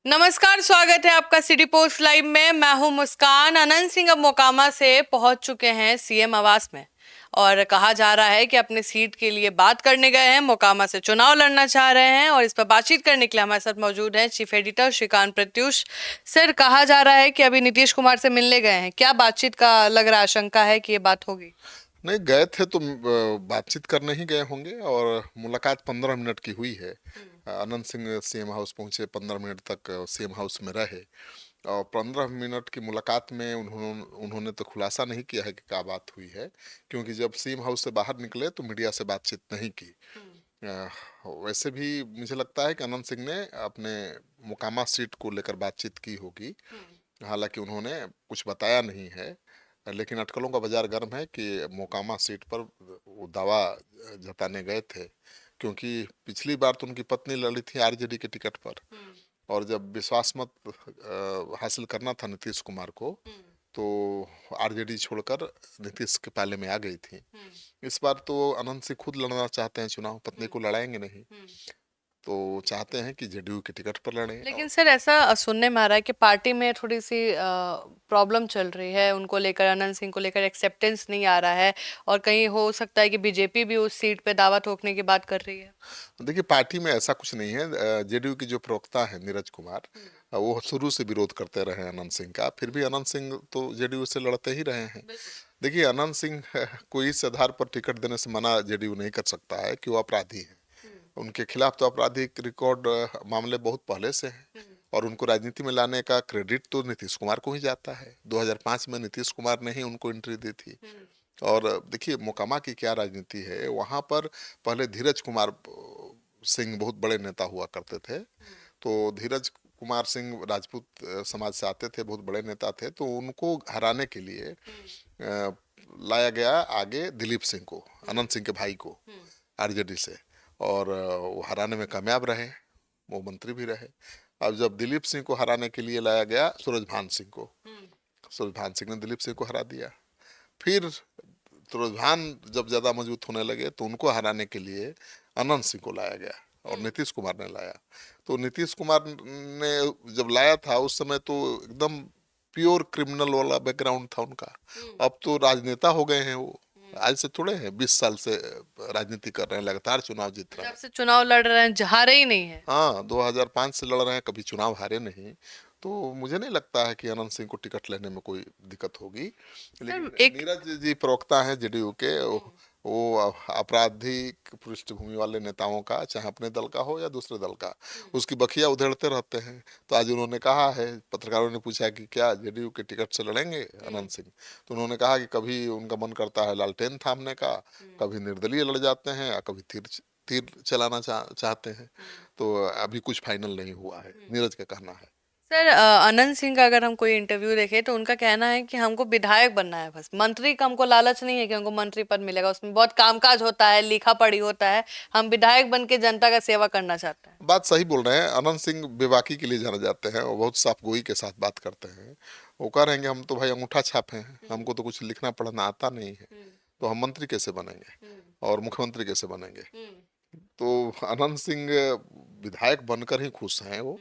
नमस्कार, स्वागत है आपका सिटी पोस्ट लाइव में। मैं हूं मुस्कान। अनंत सिंह अब मोकामा से पहुंच चुके हैं सीएम आवास में और कहा जा रहा है कि अपने सीट के लिए बात करने गए हैं, मोकामा से चुनाव लड़ना चाह रहे हैं। और इस पर बातचीत करने के लिए हमारे साथ मौजूद हैं chief editor Shrikant Pratyush. Sir, कहा जा रहा है कि अभी नीतीश कुमार से मिलने गए हैं, क्या बातचीत का लग रहा आशंका है कि ये बात होगी? नहीं, गए थे तो बातचीत करने ही गए होंगे और मुलाकात 15 मिनट की हुई है। अनंत सिंह सीएम हाउस पहुंचे, 15 मिनट तक सीएम हाउस में रहे और 15 मिनट की मुलाकात में उन्होंने तो खुलासा नहीं किया है कि क्या बात हुई है, क्योंकि जब सीएम हाउस से बाहर निकले तो मीडिया से बातचीत नहीं की। अ, वैसे भी मुझे लगता है कि अनंत सिंह ने अपने मोकामा सीट को लेकर बातचीत की होगी। हालांकि उन्होंने कुछ बताया नहीं है, लेकिन अटकलों का बाजार गर्म है कि मोकामा सीट पर वो दावा जताने गए थे, क्योंकि पिछली बार तो उनकी पत्नी लड़ी थी आरजेडी के टिकट पर। और जब विश्वास मत हासिल करना था नीतीश कुमार को, तो आरजेडी छोड़कर नीतीश के पाले में आ गई थी। इस बार तो अनंत से खुद लड़ना चाहते हैं चुनाव, पत्नी को लड़ाएंगे नहीं, तो चाहते हैं कि जेडीयू के टिकट पर लड़ें। लेकिन सर, ऐसा सुनने में आ रहा है कि पार्टी में थोड़ी सी प्रॉब्लम चल रही है उनको लेकर, अनंत सिंह को लेकर एक्सेप्टेंस नहीं आ रहा है। और कहीं हो सकता है कि बीजेपी भी उस सीट पे दावा ठोकने की बात कर रही है। देखिए, पार्टी में ऐसा कुछ नहीं है। जेडीयू की जो प्रवक्ता है नीरज कुमार, वो शुरू से विरोध करते रहे हैं अनंत सिंह का, फिर भी अनंत सिंह तो जेडीयू से लड़ते ही रहे हैं। देखिए, अनंत सिंह को इस आधार पर टिकट देने से मना जेडीयू नहीं कर सकता है कि वो अपराधी हैं। उनके खिलाफ तो आपराधिक रिकॉर्ड मामले बहुत पहले से हैं, और उनको राजनीति में लाने का क्रेडिट तो नीतीश कुमार को ही जाता है। 2005 में नीतीश कुमार ने ही उनको एंट्री दी थी। और देखिए, मोकामा की क्या राजनीति है वहाँ पर। पहले धीरज कुमार सिंह बहुत बड़े नेता हुआ करते थे, तो धीरज कुमार सिंह राजपूत समाज से आते थे, बहुत बड़े नेता थे, तो उनको हराने के लिए लाया गया आगे दिलीप सिंह को, अनंत सिंह के भाई को, आरजेडी से। और वो हराने में कामयाब रहे, वो मंत्री भी रहे। अब जब दिलीप सिंह को हराने के लिए लाया गया सूरजभान सिंह को, सूरजभान सिंह ने दिलीप सिंह को हरा दिया। फिर तो रुझान जब ज्यादा मजबूत होने लगे तो उनको हराने के लिए अनंत सिंह को लाया गया और नीतीश कुमार ने लाया। तो नीतीश कुमार ने जब लाया था उस समय तो एकदम प्योर क्रिमिनल वाला बैकग्राउंड था उनका। अब तो राजनेता हो गए हैं वो। आज से थोड़े हैं, 20 साल से राजनीति कर रहे हैं, लगातार चुनाव जीत रहे जब हैं। से चुनाव लड़ रहे हैं, हारे ही नहीं है। हाँ, 2005 से लड़ रहे हैं, कभी चुनाव हारे नहीं। तो मुझे नहीं लगता है कि अनंत सिंह को टिकट लेने में कोई दिक्कत होगी। लेकिन सर, एक नीरज जी प्रवक्ता हैं जेडीयू के, वो आपराधिक पृष्ठभूमि वाले नेताओं का, चाहे अपने दल का हो या दूसरे दल का, उसकी बखिया उधेड़ते रहते हैं। तो आज उन्होंने कहा है, पत्रकारों ने पूछा कि क्या जेडीयू के टिकट से लड़ेंगे अनंत सिंह, तो उन्होंने कहा कि कभी उनका मन करता है लालटेन थामने का, कभी निर्दलीय लड़ जाते हैं, या कभी तीर तीर चलाना चाहते हैं। तो अभी कुछ फाइनल नहीं हुआ है, नीरज का कहना है। सर, अनंत सिंह का अगर हम कोई इंटरव्यू देखें तो उनका कहना है कि हमको विधायक बनना है, बस मंत्री का हमको लालच नहीं है कि हमको मंत्री पद मिलेगा, उसमें बहुत कामकाज होता है, लिखा पढ़ी होता है। हम विधायक बन के जनता का सेवा करना चाहते हैं। बात सही बोल रहे हैं। अनंत सिंह बेबाकी के लिए जाने जाते हैं और बहुत साफगोई के साथ बात करते हैं। वो कह रहे हैं कि हम तो भाई अंगूठा छाप हैं, हमको तो कुछ लिखना पढ़ना आता नहीं है, तो हम मंत्री कैसे बनेंगे और मुख्यमंत्री कैसे बनेंगे। तो अनंत सिंह विधायक बनकर ही खुश हैं वो।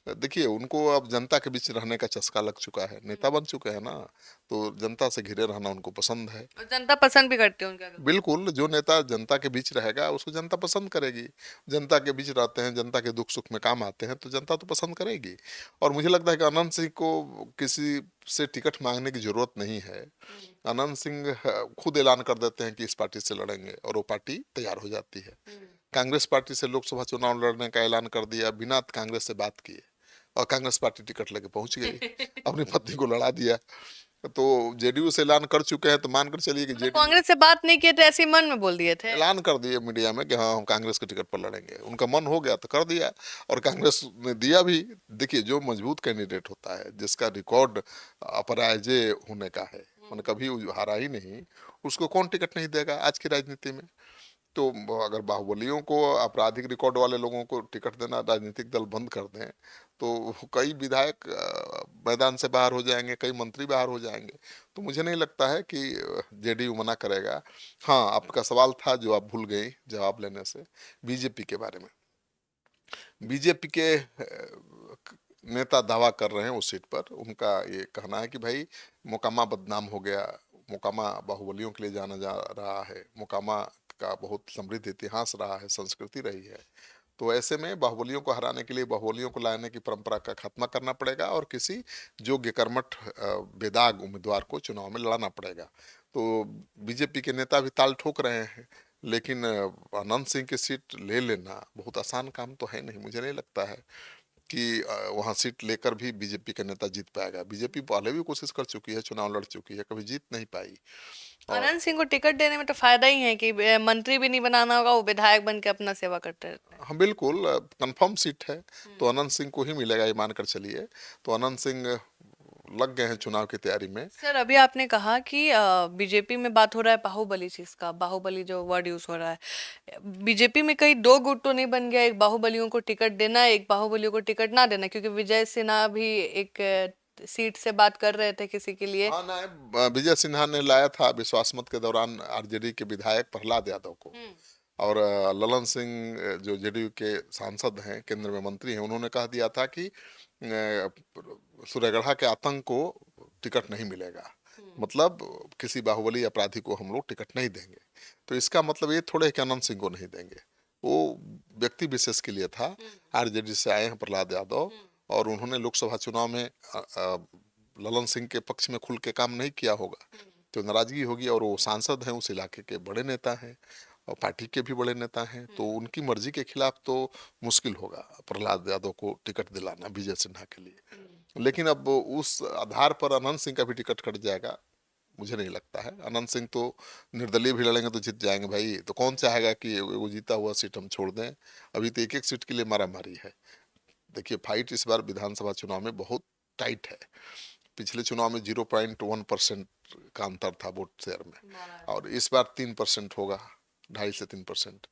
देखिए, उनको अब जनता के बीच रहने का चस्का लग चुका है, नेता बन चुके हैं ना, तो जनता से घिरे रहना उनको पसंद है। और जनता पसंद भी करती है उनका। बिल्कुल, जो नेता जनता के बीच रहेगा उसको जनता पसंद करेगी। जनता के बीच रहते हैं, जनता के दुख सुख में काम आते हैं, तो जनता तो पसंद करेगी। और मुझे लगता है कि अनंत सिंह को किसी से टिकट मांगने की जरूरत नहीं है। अनंत सिंह खुद ऐलान कर देते हैं कि इस पार्टी से लड़ेंगे और वो पार्टी तैयार हो जाती है। कांग्रेस पार्टी से लोकसभा चुनाव लड़ने का ऐलान कर दिया बिना कांग्रेस से बात किए, और कांग्रेस पार्टी टिकट लेके पहुंच गई, अपनी पत्नी को लड़ा दिया। तो जेडीयू से ऐलान कर चुके हैं, तो मानकर चलिए कि मतलब जेडीयू कांग्रेस से बात नहीं किए थे, ऐसे ही मन में बोल दिए थे। ऐलान कर दिए मीडिया में कि हाँ, हम कांग्रेस के टिकट पर लड़ेंगे। उनका मन हो गया तो कर दिया, और कांग्रेस ने दिया भी। देखिए, जो मजबूत कैंडिडेट होता है, जिसका रिकॉर्ड अपराजय होने का है, मैंने कभी हारा ही नहीं, उसको कौन टिकट नहीं देगा आज की राजनीति में। तो अगर बाहुबलियों को, आपराधिक रिकॉर्ड वाले लोगों को टिकट देना राजनीतिक दल बंद कर दें, तो कई विधायक मैदान से बाहर हो जाएंगे, कई मंत्री बाहर हो जाएंगे। तो मुझे नहीं लगता है कि जेडीयू मना करेगा। हाँ, आपका सवाल था जो आप भूल गई जवाब लेने से, बीजेपी के बारे में। बीजेपी के नेता दावा कर रहे हैं उस सीट पर, उनका ये कहना है कि भाई मोकामा बदनाम हो गया, मोकामा बाहुबलियों के लिए जाना जा रहा है, मोकामा का बहुत समृद्ध इतिहास रहा है, संस्कृति रही है। तो ऐसे में बाहुबलियों को हराने के लिए बाहुबलियों को लाने की परंपरा का खात्मा करना पड़ेगा और किसी योग्य कर्मठ बेदाग उम्मीदवार को चुनाव में लड़ाना पड़ेगा। तो बीजेपी के नेता भी ताल ठोक रहे हैं, लेकिन अनंत सिंह की सीट ले लेना बहुत आसान काम तो है नहीं। मुझे नहीं लगता है कि वहां सीट लेकर भी बीजेपी का नेता जीत पाएगा। बीजेपी पहले भी कोशिश कर चुकी है, चुनाव लड़ चुकी है, कभी जीत नहीं पाई। और अनंत सिंह को टिकट देने में तो फायदा ही है कि मंत्री भी नहीं बनाना होगा, वो विधायक बन के अपना सेवा करते रहते हैं। हाँ बिल्कुल, कंफर्म सीट है तो हम्म। अनंत सिंह को ही मिलेगा, ये मानकर चलिए। तो अनंत सिंह लग गए हैं चुनाव की तैयारी में। सर, अभी आपने कहा कि बीजेपी में बात हो रहा है बाहुबली चीज का, बाहुबली जो वर्ड यूज हो रहा है, बीजेपी में कहीं दो गुट तो नहीं बन गया, एक बाहुबलियों को टिकट देना, एक बाहुबलियों को टिकट ना देना? क्योंकि विजय सिन्हा भी एक सीट से बात कर रहे थे किसी के लिए। हाँ ना, विजय सिन्हा ने लाया था विश्वास मत के दौरान आरजेडी के विधायक प्रहलाद यादव को, हम्म। और ललन सिंह जो जेडीयू के सांसद हैं, केंद्र में मंत्री हैं, उन्होंने कह दिया था कि सूर्यगढ़ा के आतंक को टिकट नहीं मिलेगा, मतलब किसी बाहुबली अपराधी को हम लोग टिकट नहीं देंगे। तो इसका मतलब ये थोड़े कि अनंत सिंह को नहीं देंगे, वो व्यक्ति विशेष के लिए था। आरजेडी से आए हैं प्रहलाद यादव, और उन्होंने लोकसभा चुनाव में ललन सिंह के पक्ष में खुल के काम नहीं किया होगा, तो नाराजगी होगी। और वो सांसद हैं, उस इलाके के बड़े नेता हैं और पार्टी के भी बड़े नेता हैं, तो उनकी मर्जी के खिलाफ तो मुश्किल होगा प्रहलाद यादव को टिकट दिलाना विजय सिन्हा के लिए। लेकिन अब उस आधार पर अनंत सिंह का भी टिकट कट जाएगा, मुझे नहीं लगता है। अनंत सिंह तो निर्दलीय भी लड़ेंगे तो जीत जाएंगे भाई, तो कौन चाहेगा कि वो जीता हुआ सीट हम छोड़ दें? अभी तो एक एक सीट के लिए मारामारी है। देखिए, फाइट इस बार विधानसभा चुनाव में बहुत टाइट है। पिछले चुनाव में 0.1% का अंतर था वोट शेयर में, और इस बार 3% होगा, 2.5 से 3%।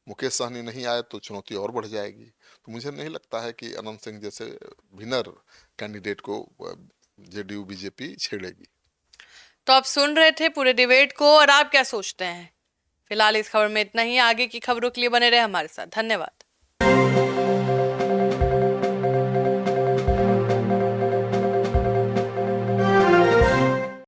मुकेश सहनी नहीं आए तो चुनौती और बढ़ जाएगी। तो मुझे नहीं लगता है कि अनंत सिंह जैसे विनर कैंडिडेट को जेडीयू बीजेपी छेड़ेगी। तो आप सुन रहे थे पूरे डिबेट को, और आप क्या सोचते हैं? फिलहाल इस खबर में इतना ही। आगे की खबरों के लिए बने रहे हमारे साथ। धन्यवाद।